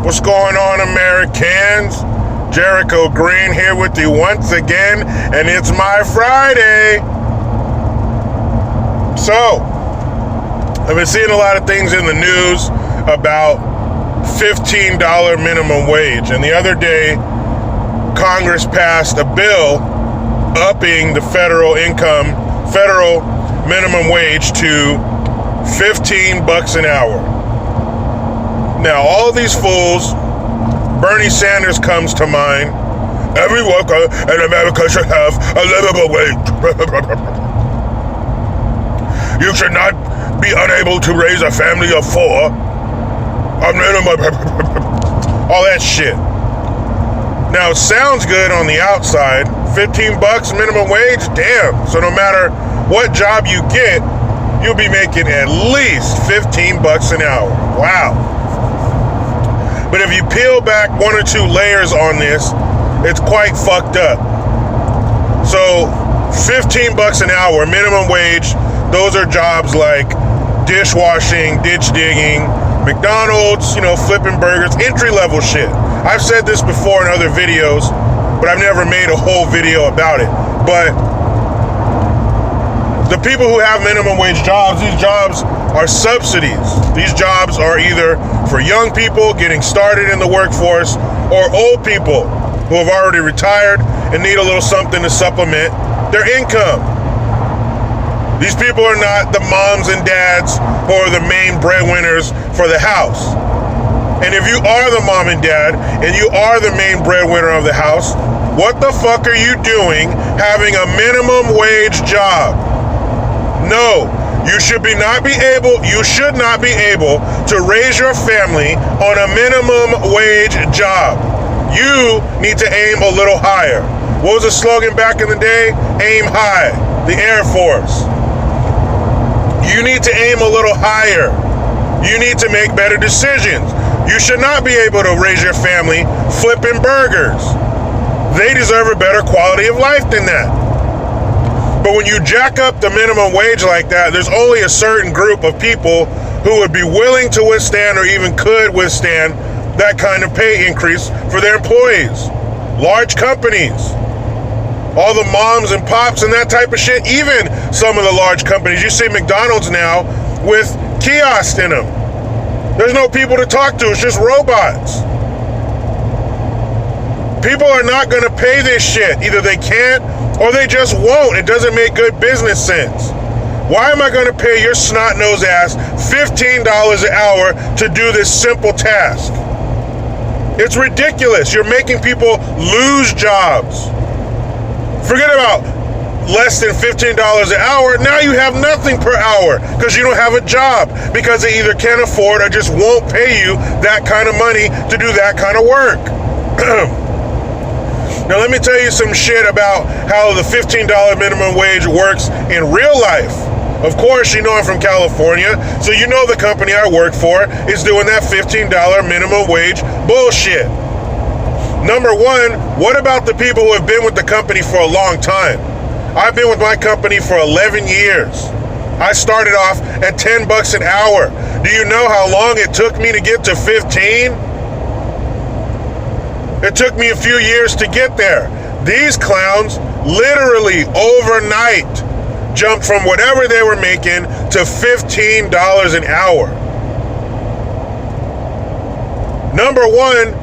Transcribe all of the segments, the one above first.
What's going on, Americans? Jericho Green here with you once again, and it's my Friday. So, I've been seeing a lot of things in the news about $15 minimum wage, and the other day, Congress passed a bill upping the federal minimum wage to $15 an hour. Now, all these fools, Bernie Sanders comes to mind. Every worker in America should have a livable wage. You should not be unable to raise a family of 4. A minimum. All that shit. Now, it sounds good on the outside. $15 minimum wage? Damn. So no matter what job you get, you'll be making at least $15 an hour. Wow. But if you peel back 1 or 2 layers on this, it's quite fucked up. So $15 an hour, minimum wage, those are jobs like dishwashing, ditch digging, McDonald's, flipping burgers, entry-level shit. I've said this before in other videos, but I've never made a whole video about it. But the people who have minimum wage jobs, these jobs are subsidies. These jobs are either for young people getting started in the workforce or old people who have already retired and need a little something to supplement their income. These people are not the moms and dads who are the main breadwinners for the house. And if you are the mom and dad and you are the main breadwinner of the house, what the fuck are you doing having a minimum wage job? No, you should not be able to raise your family on a minimum wage job. You need to aim a little higher. What was the slogan back in the day? Aim high. The Air Force. You need to aim a little higher. You need to make better decisions. You should not be able to raise your family flipping burgers. They deserve a better quality of life than that. But when you jack up the minimum wage like that, there's only a certain group of people who would be willing to withstand or even could withstand that kind of pay increase for their employees. Large companies, all the moms and pops and that type of shit, even some of the large companies. You see McDonald's now with kiosks in them. There's no people to talk to, it's just robots. People are not going to pay this shit. Either they can't or they just won't. It doesn't make good business sense. Why am I going to pay your snot-nosed ass $15 an hour to do this simple task? It's ridiculous. You're making people lose jobs. Forget about less than $15 an hour. Now you have nothing per hour because you don't have a job, because they either can't afford or just won't pay you that kind of money to do that kind of work. Now let me tell you some shit about how the $15 minimum wage works in real life. Of course, I'm from California, so the company I work for is doing that $15 minimum wage bullshit. Number one, what about the people who have been with the company for a long time? I've been with my company for 11 years. I started off at $10 an hour. Do you know how long it took me to get to 15? It took me a few years to get there. These clowns literally overnight jumped from whatever they were making to $15 an hour. Number one,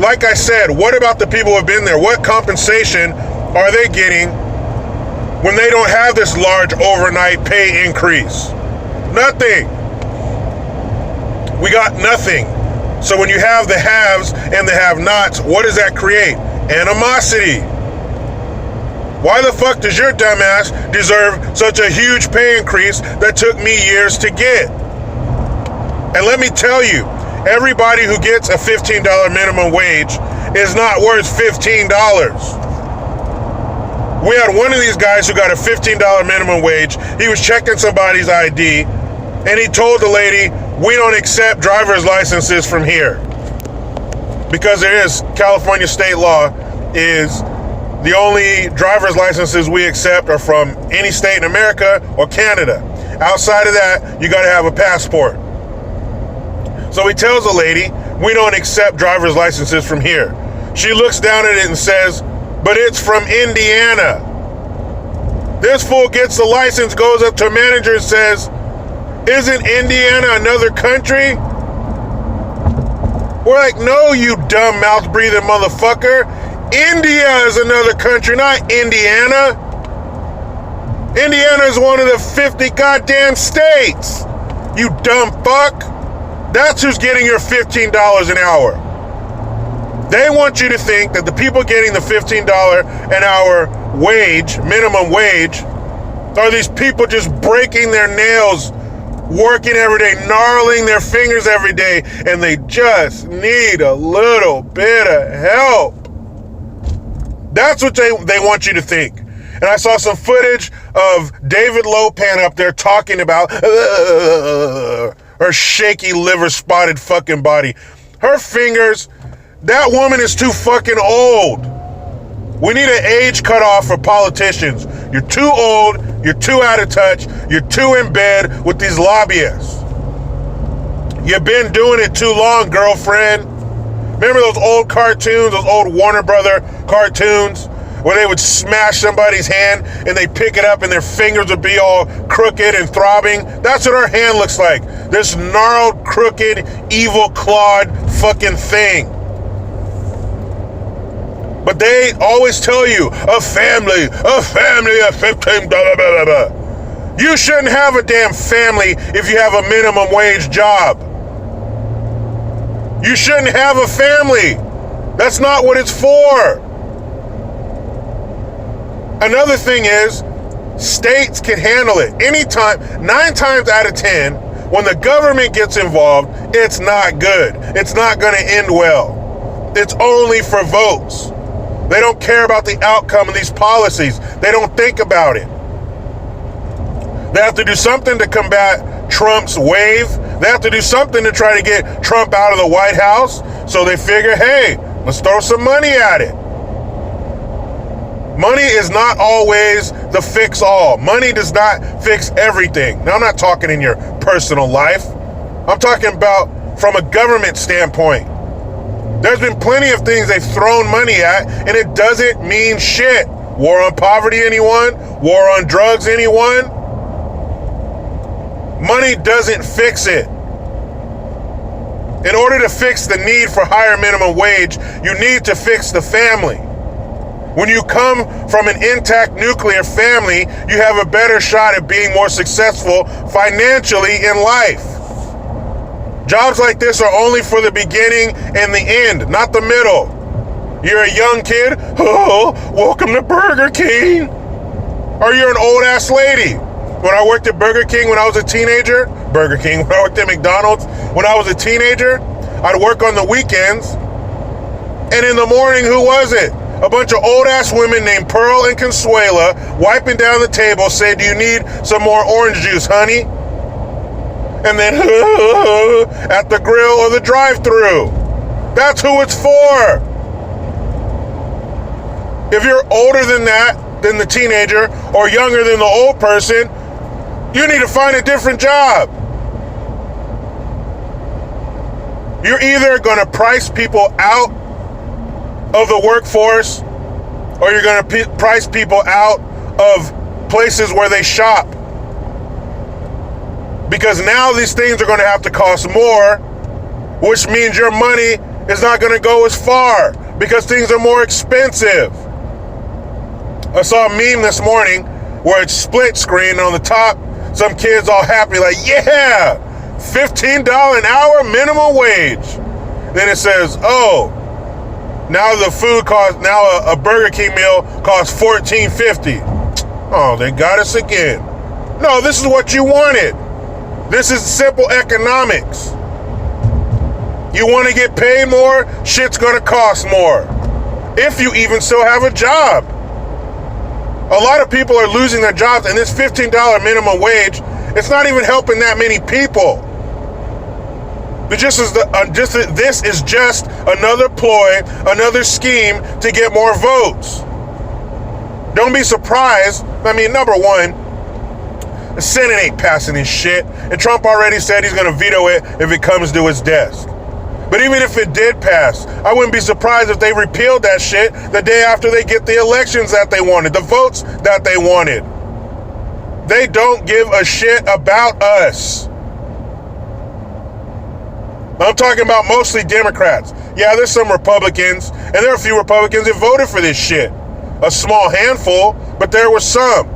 like I said, what about the people who have been there? What compensation are they getting when they don't have this large overnight pay increase? Nothing. We got nothing. So when you have the haves and the have-nots, what does that create? Animosity. Why the fuck does your dumbass deserve such a huge pay increase that took me years to get? And let me tell you, everybody who gets a $15 minimum wage is not worth $15. We had one of these guys who got a $15 minimum wage. He was checking somebody's ID, and he told the lady, "We don't accept driver's licenses from here." Because there is, California state law is the only driver's licenses we accept are from any state in America or Canada. Outside of that, you got to have a passport. So he tells the lady, we don't accept driver's licenses from here. She looks down at it and says, but it's from Indiana. This fool gets the license, goes up to a manager and says, isn't Indiana another country? We're like, no, you dumb mouth-breathing motherfucker. India is another country, not Indiana. Indiana is one of the 50 goddamn states. You dumb fuck. That's who's getting your $15 an hour. They want you to think that the people getting the $15 an hour wage, minimum wage, are these people just breaking their nails, working every day, gnarling their fingers every day, and they just need a little bit of help. That's what they want you to think. And I saw some footage of David Lopan up there talking about her shaky liver-spotted fucking body. Her fingers, that woman is too fucking old. We need an age cutoff for politicians. You're too old, you're too out of touch, you're too in bed with these lobbyists. You've been doing it too long, girlfriend. Remember those old cartoons, those old Warner Brother cartoons, where they would smash somebody's hand and they pick it up and their fingers would be all crooked and throbbing? That's what her hand looks like. This gnarled, crooked, evil clawed fucking thing. But they always tell you, a family of 15, blah, blah, blah, blah. You shouldn't have a damn family if you have a minimum wage job. You shouldn't have a family. That's not what it's for. Another thing is, states can handle it. Anytime, 9 times out of 10, when the government gets involved, it's not good. It's not going to end well. It's only for votes. They don't care about the outcome of these policies. They don't think about it. They have to do something to combat Trump's wave. They have to do something to try to get Trump out of the White House. So they figure, hey, let's throw some money at it. Money is not always the fix-all. Money does not fix everything. Now, I'm not talking in your personal life. I'm talking about from a government standpoint. There's been plenty of things they've thrown money at, and it doesn't mean shit. War on poverty, anyone? War on drugs, anyone? Money doesn't fix it. In order to fix the need for higher minimum wage, you need to fix the family. When you come from an intact nuclear family, you have a better shot at being more successful financially in life. Jobs like this are only for the beginning and the end, not the middle. You're a young kid, oh, welcome to Burger King. Or you're an old ass lady. When I worked at Burger King when I was a teenager, when I worked at McDonald's when I was a teenager, I'd work on the weekends. And in the morning, who was it? A bunch of old ass women named Pearl and Consuela wiping down the table, say, do you need some more orange juice, honey? And then at the grill or the drive-thru. That's who it's for. If you're older than that, than the teenager, or younger than the old person, you need to find a different job. You're either going to price people out of the workforce, or you're going to price people out of places where they shop. Because now these things are going to have to cost more, which means your money is not going to go as far because things are more expensive. I saw a meme this morning where it's split screen, and on the top, some kids all happy like, yeah, $15 an hour minimum wage. Then it says, oh, now the food costs, now a Burger King meal costs $14.50. Oh, they got us again. No, this is what you wanted. This is simple economics. You want to get paid more? Shit's going to cost more. If you even still have a job. A lot of people are losing their jobs, and this $15 minimum wage, it's not even helping that many people. This is just another ploy, another scheme to get more votes. Don't be surprised. I mean, number one, the Senate ain't passing this shit, and Trump already said he's going to veto it if it comes to his desk. But But even if it did pass, I wouldn't be surprised if they repealed that shit the day after they get the elections that they wanted, the votes that they wanted. They don't give a shit about us. I'm talking about mostly Democrats. Yeah, there's some Republicans, and there are a few Republicans that voted for this shit. A small handful, but there were some.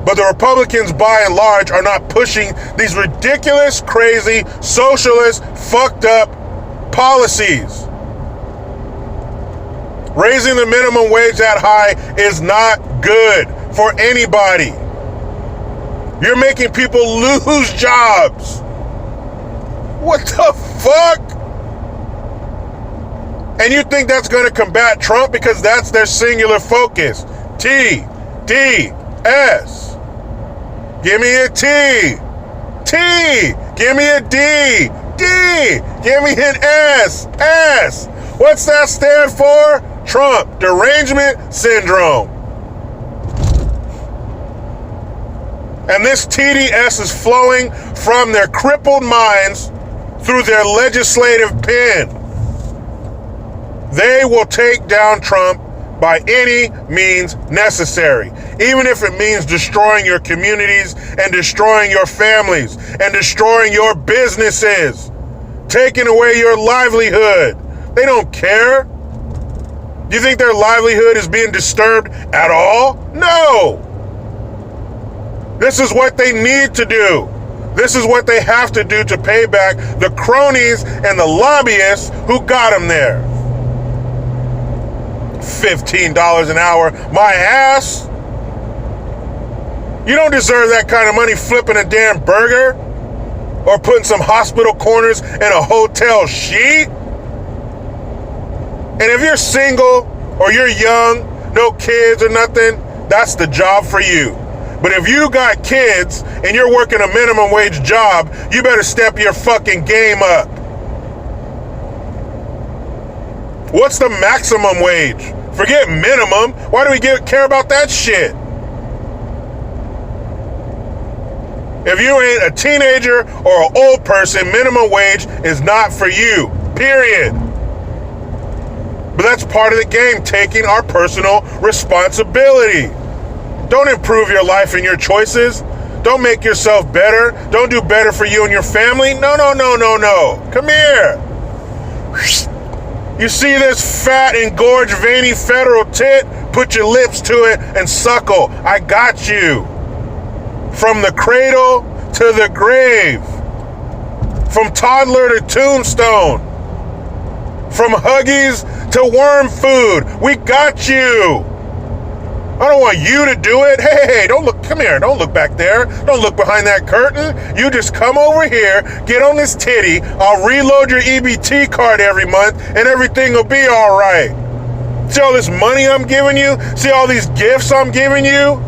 But the Republicans, by and large, are not pushing these ridiculous, crazy, socialist, fucked up policies. Raising the minimum wage that high is not good for anybody. You're making people lose jobs. What the fuck? And you think that's going to combat Trump because that's their singular focus. T, D, S. Give me a T. T. Give me a D. D. Give me an S. S. What's that stand for? Trump. Derangement Syndrome. And this TDS is flowing from their crippled minds through their legislative pen. They will take down Trump by any means necessary, even if it means destroying your communities and destroying your families and destroying your businesses, taking away your livelihood. They don't care. Do you think their livelihood is being disturbed at all? No. This is what they need to do. This is what they have to do to pay back the cronies and the lobbyists who got them there. $15 an hour, my ass. You don't deserve that kind of money flipping a damn burger or putting some hospital corners in a hotel sheet. And if you're single or you're young, no kids or nothing, that's the job for you. But if you got kids and you're working a minimum wage job, you better step your fucking game up. What's the maximum wage? Forget minimum. Why do we care about that shit? If you ain't a teenager or an old person, minimum wage is not for you. Period. But that's part of the game, taking our personal responsibility. Don't improve your life and your choices. Don't make yourself better. Don't do better for you and your family. No. Come here. You see this fat, engorged, veiny federal tit? Put your lips to it and suckle. I got you. From the cradle to the grave. From toddler to tombstone. From Huggies to worm food. We got you. I don't want you to do it. Hey, don't look, come here. Don't look back there. Don't look behind that curtain. You just come over here, get on this titty. I'll reload your EBT card every month and everything will be all right. See all this money I'm giving you? See all these gifts I'm giving you?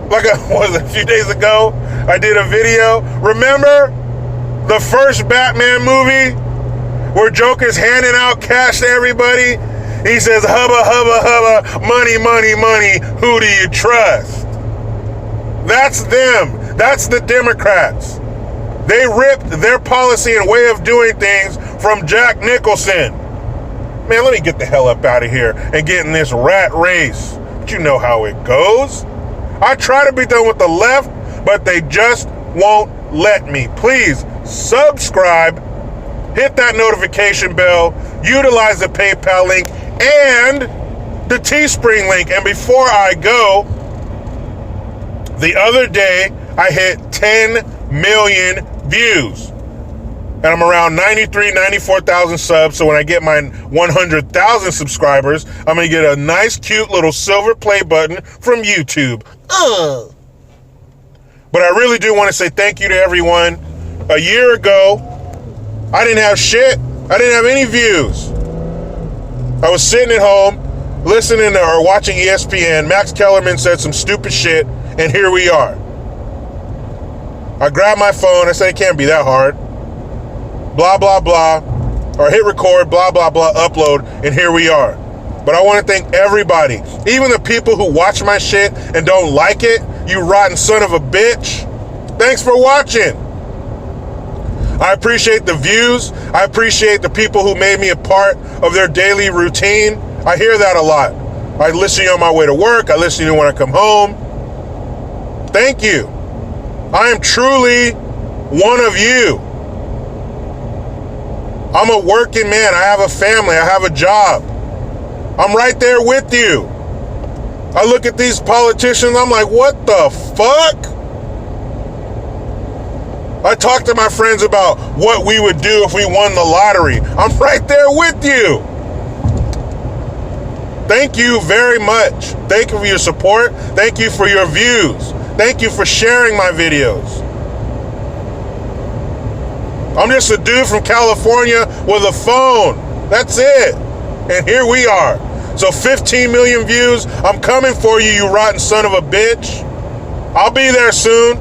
Like a few days ago, I did a video. Remember the first Batman movie where Joker's handing out cash to everybody? He says, hubba, hubba, hubba, money, money, money, who do you trust? That's them. That's the Democrats. They ripped their policy and way of doing things from Jack Nicholson. Man, let me get the hell up out of here and get in this rat race. But you know how it goes. I try to be done with the left, but they just won't let me. Please subscribe, hit that notification bell, utilize the PayPal link, and the Teespring link. And before I go, the other day I hit 10 million views. And I'm around 94,000 subs. So when I get my 100,000 subscribers, I'm going to get a nice, cute little silver play button from YouTube. But I really do want to say thank you to everyone. A year ago, I didn't have shit. I didn't have any views. I was sitting at home, listening to or watching ESPN. Max Kellerman said some stupid shit, and here we are. I grabbed my phone. I said, it can't be that hard. Blah, blah, blah. Or hit record, blah, blah, blah, upload, and here we are. But I want to thank everybody, even the people who watch my shit and don't like it. You rotten son of a bitch. Thanks for watching. I appreciate the views. I appreciate the people who made me a part of their daily routine. I hear that a lot. I listen to you on my way to work. I listen to you when I come home. Thank you. I am truly one of you. I'm a working man. I have a family. I have a job. I'm right there with you. I look at these politicians. I'm like, what the fuck? I talk to my friends about what we would do if we won the lottery. I'm right there with you. Thank you very much. Thank you for your support. Thank you for your views. Thank you for sharing my videos. I'm just a dude from California with a phone. That's it. And here we are. So 15 million views. I'm coming for you, you rotten son of a bitch. I'll be there soon.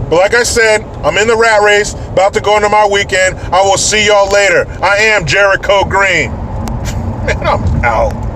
But like I said, I'm in the rat race, about to go into my weekend. I will see y'all later. I am Jericho Green. And I'm out.